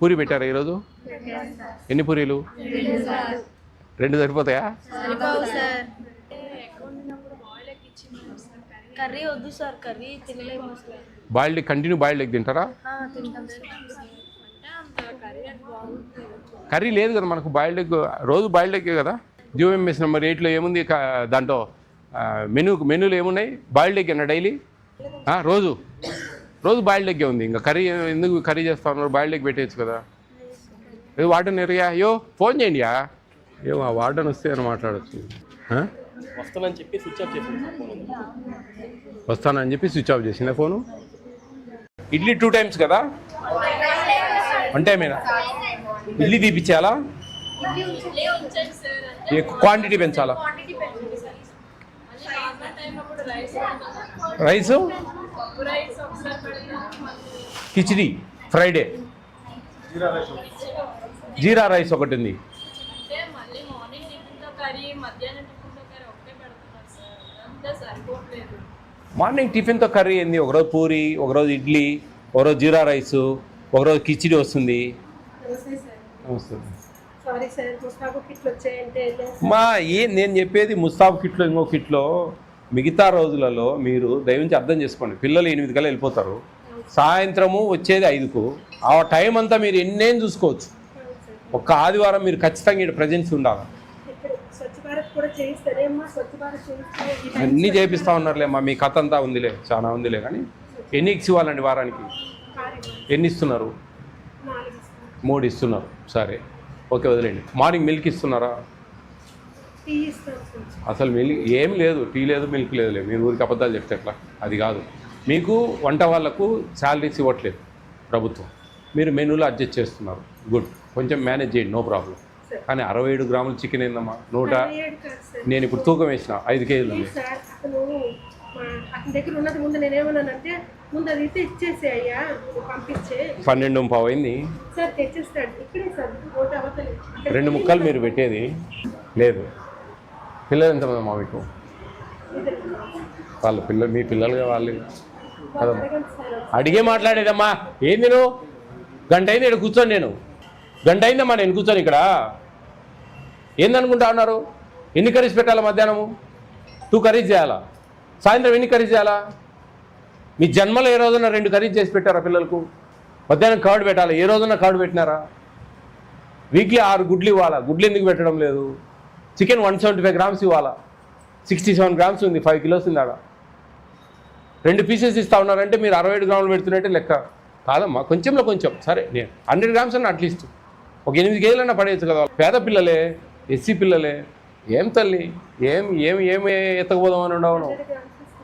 పూరి పెట్టారా ఈరోజు? ఎన్ని పూరీలు? 2 సరిపోతాయా? కర్రీ వద్దు సార్, కర్రీ తినలేము. బాయిల్డ్ కంటిన్యూ బాయిల్డ్ ఎగ్ తింటారా? కర్రీ లేదు కదా మనకు, బాయిల్డ్ ఎగ్ రోజు బాయిల్డ్ ఎగ్ కదా. జియోఎంఎస్ నెంబర్ 8లో ఏముంది దాంట్లో మెనూలో ఏమున్నాయి? బాయిల్డ్ ఎగ్ అన్న డైలీ రోజు బాయిల్డ్ ఎగ్గే ఉంది. ఇంకా కర్రీ ఎందుకు కర్రీ చేస్తా ఉన్నారు? బాయిల్డ్ ఎగ్ పెట్టేయచ్చు కదా. ఏదో వార్డెన్ ఎరియా, అయ్యో ఫోన్ చేయండి. ఏమో ఆ వార్డెన్ వస్తే అని మాట్లాడచ్చు. వస్తానని చెప్పి స్విచ్ ఆఫ్ చేసిందా ఫోను? ఇడ్లీ 2 times కదా? 1 time ఇడ్లీ తీపిచ్చేయాలా? క్వాంటిటీ పెంచాలా? Rice khichdi Friday, jeera rice ఒకటి ఉంది. మార్నింగ్ టిఫిన్తో కర్రీ ఏంది? ఒకరోజు పూరి, ఒకరోజు ఇడ్లీ, ఒకరోజు జీరా రైసు, ఒకరోజు కిచిడి వస్తుంది. నేను చెప్పేది ముస్తాబ్ కిట్లో, ఇంకో కిట్లో. మిగతా రోజులలో మీరు దయవుంచి అర్థం చేసుకోండి. పిల్లలు 8 కల్లా వెళ్ళిపోతారు, సాయంత్రము వచ్చేది 5కు. ఆ టైం అంతా మీరు ఎన్నేం చూసుకోవచ్చు. ఒక్క ఆదివారం మీరు ఖచ్చితంగా ఇక్కడ ప్రజెన్స్ ఉండాలి. అన్నీ చేపిస్తూ ఉన్నారులేమ్మా, మీ కథ అంతా ఉందిలే, చాలా ఉందిలే. కానీ ఎన్ని ఎగ్స్ ఇవ్వాలండి వారానికి? ఎన్ని ఇస్తున్నారు? 3 ఇస్తున్నారు. సరే ఓకే, వదిలేండి. మార్నింగ్ మిల్క్ ఇస్తున్నారా? అసలు మిల్క్ ఏం లేదు, టీ లేదు, మిల్క్ లేదులే. మీరు ఊరికి అబద్ధాలు చెప్తే ఎట్లా? అది కాదు. మీకు వంట వాళ్ళకు శాలరీస్ ఇవ్వట్లేదు ప్రభుత్వం, మీరు మెనూలో అడ్జస్ట్ చేస్తున్నారు. గుడ్, కొంచెం మేనేజ్ చేయండి, నో ప్రాబ్లం. కానీ 67 గ్రాముల చికెన్ ఏందమ్మా? నేను ఇప్పుడు తూకం వేసిన 5 కేజీలు ఉంది. 12:15 అయింది. 2 ముక్కలు మీరు పెట్టేది లేదు. పిల్లలు ఎంతమంది అమ్మా మీకు? వాళ్ళ పిల్లలు మీ పిల్లలుగా వాళ్ళు కదమ్మా. అడిగే మాట్లాడేదమ్మా. ఏంది నువ్వు? గంట అయింది ఇక్కడ కూర్చొని, నేను గంట అయిందమ్మా నేను కూర్చొని ఇక్కడ. ఏందనుకుంటా ఉన్నారు? ఎన్ని కర్రీస్ పెట్టాలా? మధ్యాహ్నము 2 కర్రీస్ చేయాలా? సాయంత్రం ఎన్ని కర్రీస్ చేయాలా? మీ జన్మలో ఏ రోజున 2 కర్రీస్ చేసి పెట్టారా పిల్లలకు? మధ్యాహ్నం కర్డ్ పెట్టాలా? ఏ రోజున కర్డ్ పెట్టినారా? వీక్లీ 6 గుడ్లు ఇవ్వాలా? గుడ్లు ఎందుకు పెట్టడం లేదు? చికెన్ 175 grams ఇవ్వాలా? 67 grams ఉంది, 5 kilos ఉంది ఆడ. 2 pieces ఇస్తూ ఉన్నారంటే మీరు 67 grams పెడుతున్నట్టే లెక్క కాదమ్మా. కొంచెంలో కొంచెం సరే, నేను 100 grams అన్న అట్లీస్ట్ ఒక 8 కేజీలన్నా పడేయచ్చు కదా. పేద పిల్లలే, ఎస్సీ పిల్లలే. ఏం తల్లి, ఏమి ఎత్తకపోదామని ఉండవు.